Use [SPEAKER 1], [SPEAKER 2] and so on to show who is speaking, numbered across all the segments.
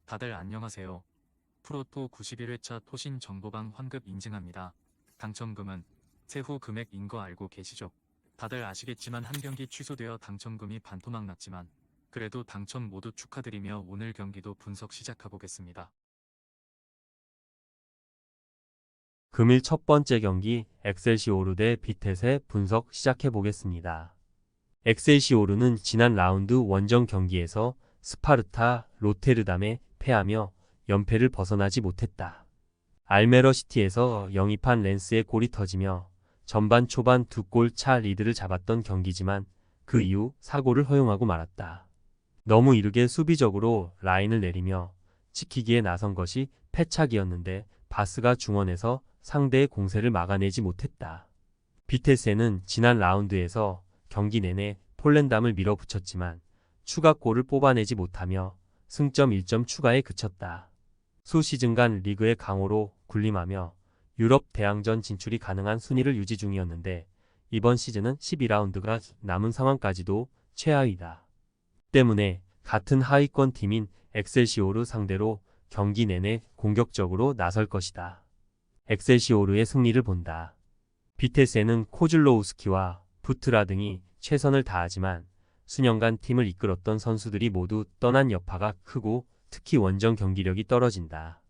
[SPEAKER 1] 다들 안녕하세요. 프로토 91회차 토신 정보방 환급 인증합니다. 당첨금은 세후 금액인 거 알고 계시죠? 다들 아시겠지만 한 경기 취소되어 당첨금이 반토막 났지만 그래도 당첨 모두 축하드리며 오늘 경기도 분석 시작해보겠습니다.
[SPEAKER 2] 금일 첫 번째 경기 엑셀시오르 대 비텟의 분석 시작해보겠습니다. 엑셀시오르는 지난 라운드 원정 경기에서 스파르타 로테르담에 패하며 연패를 벗어나지 못했다. 알메러 시티에서 영입한 렌스의 골이 터지며 전반 초반 2골 차 리드를 잡았던 경기지만 그 이후 사고를 허용하고 말았다. 너무 이르게 수비적으로 라인을 내리며 지키기에 나선 것이 패착이었는데 바스가 중원에서 상대의 공세를 막아내지 못했다. 비테세는 지난 라운드에서 경기 내내 폴렌담을 밀어붙였지만 추가골을 뽑아내지 못하며 승점 1점 추가에 그쳤다. 수시즌간 리그의 강호로 군림하며 유럽 대항전 진출이 가능한 순위를 유지 중이었는데 이번 시즌은 12라운드가 남은 상황까지도 최하위다. 때문에 같은 하위권 팀인 엑셀시오르 상대로 경기 내내 공격적으로 나설 것이다. 엑셀시오르의 승리를 본다. 비테세는 코즐로우스키와 부트라 등이 최선을 다하지만 수년간 팀을 이끌었던 선수들이 모두 떠난 여파가 크고 특히 원정 경기력이 떨어진다.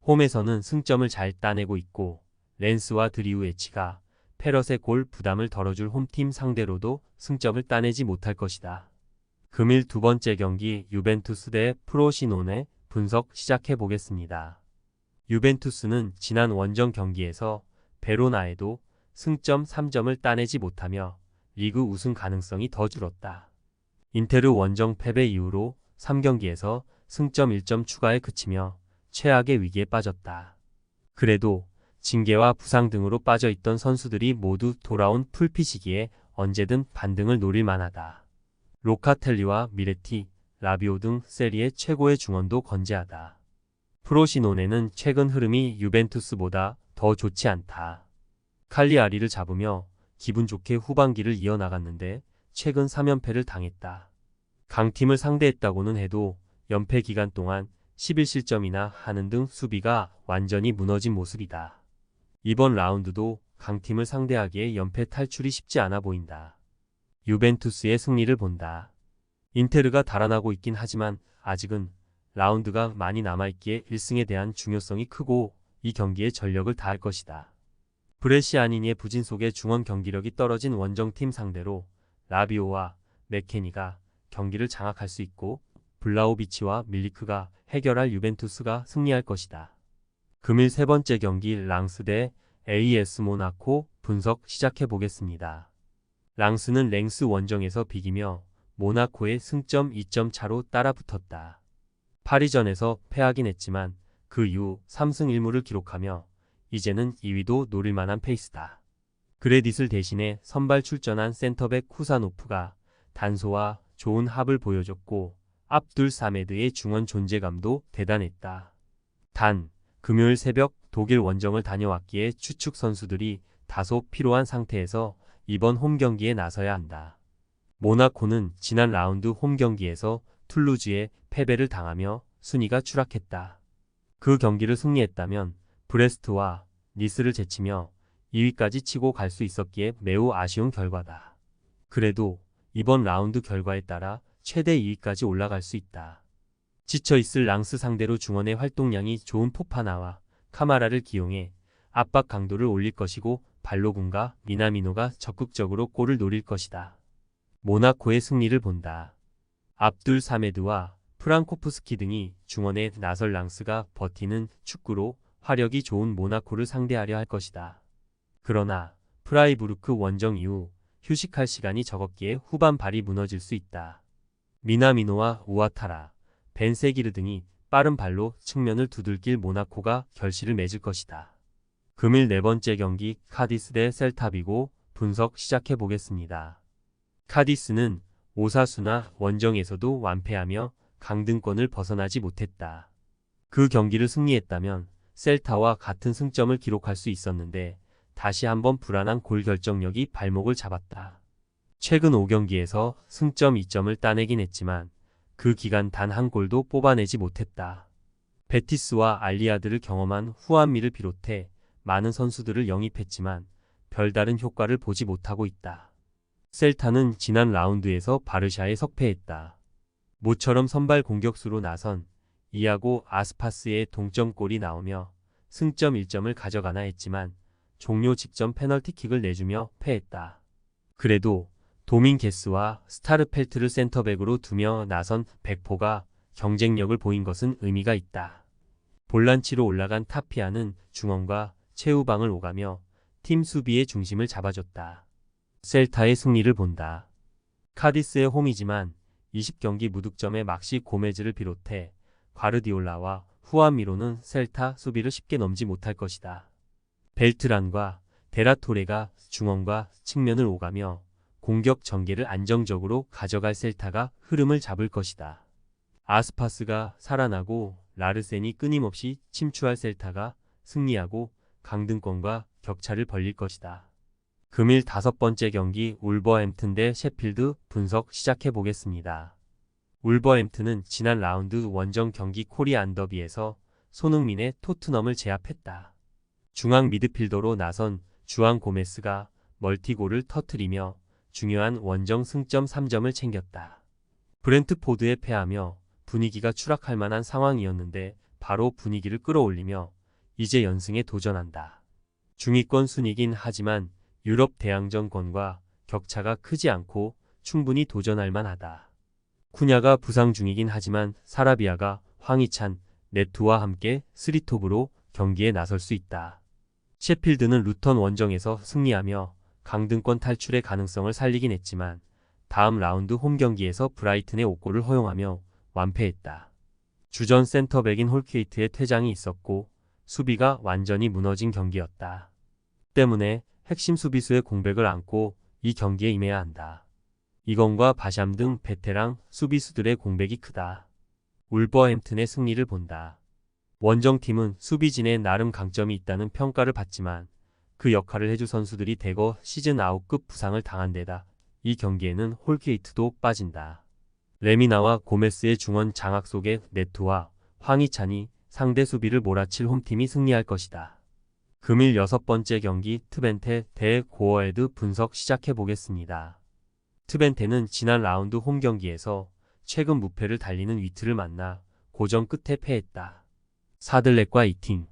[SPEAKER 2] 홈에서는 승점을 잘 따내고 있고 렌스와 드리우에치가 페럿의 골 부담을 덜어줄 홈팀 상대로도 승점을 따내지 못할 것이다. 금일 두 번째 경기 유벤투스 대 프로시노네 분석 시작해보겠습니다. 유벤투스는 지난 원정 경기에서 베로나에도 승점 3점을 따내지 못하며 리그 우승 가능성이 더 줄었다. 인테르 원정 패배 이후로 3경기에서 승점 1점 추가에 그치며 최악의 위기에 빠졌다. 그래도 징계와 부상 등으로 빠져있던 선수들이 모두 돌아온 풀피 시기에 언제든 반등을 노릴 만하다. 로카텔리와 미레티, 라비오 등 세리의 최고의 중원도 건재하다. 프로시노네는 최근 흐름이 유벤투스보다 더 좋지 않다. 칼리아리를 잡으며 기분 좋게 후반기를 이어나갔는데 최근 3연패를 당했다. 강팀을 상대했다고는 해도 연패 기간 동안 11실점이나 하는 등 수비가 완전히 무너진 모습이다. 이번 라운드도 강팀을 상대하기에 연패 탈출이 쉽지 않아 보인다. 유벤투스의 승리를 본다. 인테르가 달아나고 있긴 하지만 아직은 라운드가 많이 남아있기에 1승에 대한 중요성이 크고 이 경기에 전력을 다할 것이다. 브레시아니니의 부진 속에 중원 경기력이 떨어진 원정팀 상대로 라비오와 맥케니가 경기를 장악할 수 있고 블라우비치와 밀리크가 해결할 유벤투스가 승리할 것이다. 금일 세 번째 경기 랑스 대 AS 모나코 분석 시작해보겠습니다. 랑스는 랭스 원정에서 비기며 모나코의 승점 2점 차로 따라붙었다. 파리전에서 패하긴 했지만 그 이후 3승 1무를 기록하며 이제는 2위도 노릴 만한 페이스다. 그레딧을 대신해 선발 출전한 센터백 쿠사노프가 단소와 좋은 합을 보여줬고 압둘 사메드의 중원 존재감도 대단했다. 단, 금요일 새벽 독일 원정을 다녀왔기에 추측 선수들이 다소 피로한 상태에서 이번 홈 경기에 나서야 한다. 모나코는 지난 라운드 홈 경기에서 툴루즈에 패배를 당하며 순위가 추락했다. 그 경기를 승리했다면 브레스트와 니스를 제치며 2위까지 치고 갈 수 있었기에 매우 아쉬운 결과다. 그래도 이번 라운드 결과에 따라 최대 2위까지 올라갈 수 있다. 지쳐있을 랑스 상대로 중원의 활동량이 좋은 포파나와 카마라를 기용해 압박 강도를 올릴 것이고 발로군과 미나미노가 적극적으로 골을 노릴 것이다. 모나코의 승리를 본다. 압둘 사메드와 프랑코프스키 등이 중원에 나설 랑스가 버티는 축구로 화력이 좋은 모나코를 상대하려 할 것이다. 그러나 프라이부르크 원정 이후 휴식할 시간이 적었기에 후반 발이 무너질 수 있다. 미나미노와 우아타라, 벤세기르 등이 빠른 발로 측면을 두들길 모나코가 결실을 맺을 것이다. 금일 네 번째 경기 카디스 대 셀타비고 분석 시작해보겠습니다. 카디스는 오사수나 원정에서도 완패하며 강등권을 벗어나지 못했다. 그 경기를 승리했다면 셀타와 같은 승점을 기록할 수 있었는데 다시 한번 불안한 골 결정력이 발목을 잡았다. 최근 5경기에서 승점 2점을 따내긴 했지만 그 기간 단 한 골도 뽑아내지 못했다. 베티스와 알리아드를 경험한 후안미를 비롯해 많은 선수들을 영입했지만 별다른 효과를 보지 못하고 있다. 셀타는 지난 라운드에서 바르샤에 석패했다. 모처럼 선발 공격수로 나선 이아고 아스파스의 동점골이 나오며 승점 1점을 가져가나 했지만 종료 직전 페널티킥을 내주며 패했다. 그래도 도밍게스와 스타르펠트를 센터백으로 두며 나선 백포가 경쟁력을 보인 것은 의미가 있다. 볼란치로 올라간 타피아는 중원과 최후방을 오가며 팀 수비의 중심을 잡아줬다. 셀타의 승리를 본다. 카디스의 홈이지만 20경기 무득점의 막시 고메즈를 비롯해 과르디올라와 후안미로는 셀타 수비를 쉽게 넘지 못할 것이다. 벨트란과 데라토레가 중원과 측면을 오가며 공격 전개를 안정적으로 가져갈 셀타가 흐름을 잡을 것이다. 아스파스가 살아나고 라르센이 끊임없이 침투할 셀타가 승리하고 강등권과 격차를 벌릴 것이다. 금일 5번째 경기 울버햄튼 대 셰필드 분석 시작해 보겠습니다. 울버햄튼은 지난 라운드 원정 경기 코리안 더비에서 손흥민의 토트넘을 제압했다. 중앙 미드필더로 나선 주앙 고메스가 멀티골을 터뜨리며 중요한 원정 승점 3점을 챙겼다. 브렌트포드에 패하며 분위기가 추락할 만한 상황이었는데 바로 분위기를 끌어올리며 이제 연승에 도전한다. 중위권 순위긴 하지만 유럽 대항전권과 격차가 크지 않고 충분히 도전할 만하다. 쿠냐가 부상 중이긴 하지만 사라비아가 황희찬, 네투와 함께 3톱으로 경기에 나설 수 있다. 셰필드는 루턴 원정에서 승리하며 강등권 탈출의 가능성을 살리긴 했지만 다음 라운드 홈 경기에서 브라이튼의 5골을 허용하며 완패했다. 주전 센터백인 홀케이트의 퇴장이 있었고 수비가 완전히 무너진 경기였다. 때문에 핵심 수비수의 공백을 안고 이 경기에 임해야 한다. 이건과 바샴 등 베테랑 수비수들의 공백이 크다. 울버햄튼의 승리를 본다. 원정팀은 수비진에 나름 강점이 있다는 평가를 받지만 그 역할을 해줄 선수들이 대거 시즌 아웃급 부상을 당한 데다 이 경기에는 홀케이트도 빠진다. 레미나와 고메스의 중원 장악 속에 네투와 황희찬이 상대 수비를 몰아칠 홈팀이 승리할 것이다. 금일 6번째 경기 트벤테 대 고어헤드 분석 시작해 보겠습니다. 트벤테는 지난 라운드 홈 경기에서 최근 무패를 달리는 위트를 만나 고전 끝에 패했다. 사들렛과 이팅,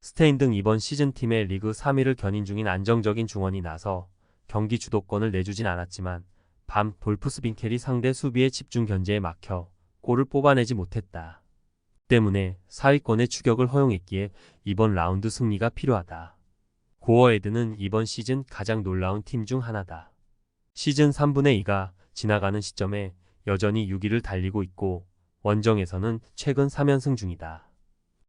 [SPEAKER 2] 스테인 등 이번 시즌 팀의 리그 3위를 견인 중인 안정적인 중원이 나서 경기 주도권을 내주진 않았지만 밤 볼프스빈켈이 상대 수비의 집중 견제에 막혀 골을 뽑아내지 못했다. 때문에 4위권의 추격을 허용했기에 이번 라운드 승리가 필요하다. 고어헤드는 이번 시즌 가장 놀라운 팀 중 하나다. 시즌 3분의 2가 지나가는 시점에 여전히 6위를 달리고 있고 원정에서는 최근 3연승 중이다.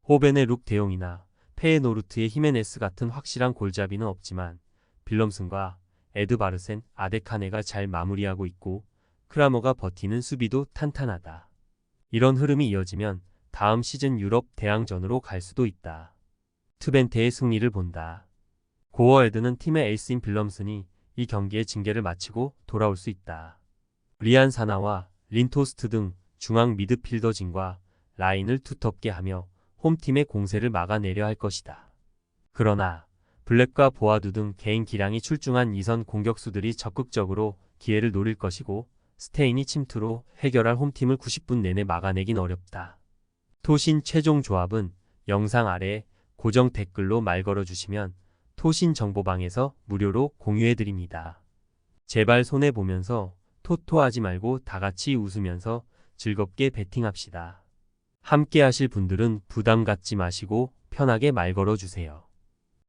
[SPEAKER 2] 호벤의 룩 대용이나 페에노르트의 히메네스 같은 확실한 골잡이는 없지만 빌럼슨과 에드바르센, 아데카네가 잘 마무리하고 있고 크라머가 버티는 수비도 탄탄하다. 이런 흐름이 이어지면 다음 시즌 유럽 대항전으로 갈 수도 있다. 트벤테의 승리를 본다. 고어헤드는 팀의 에이스인 빌럼슨이 이 경기의 징계를 마치고 돌아올 수 있다. 리안 사나와 린토스트 등 중앙 미드필더진과 라인을 두텁게 하며 홈팀의 공세를 막아내려 할 것이다. 그러나 블랙과 보아두 등 개인 기량이 출중한 2선 공격수들이 적극적으로 기회를 노릴 것이고 스테인이 침투로 해결할 홈팀을 90분 내내 막아내긴 어렵다. 토신 최종 조합은 영상 아래 고정 댓글로 말 걸어주시면 토신 정보방에서 무료로 공유해드립니다. 제발 손해보면서 토토하지 말고 다같이 웃으면서 즐겁게 베팅합시다. 함께 하실 분들은 부담 갖지 마시고 편하게 말 걸어주세요.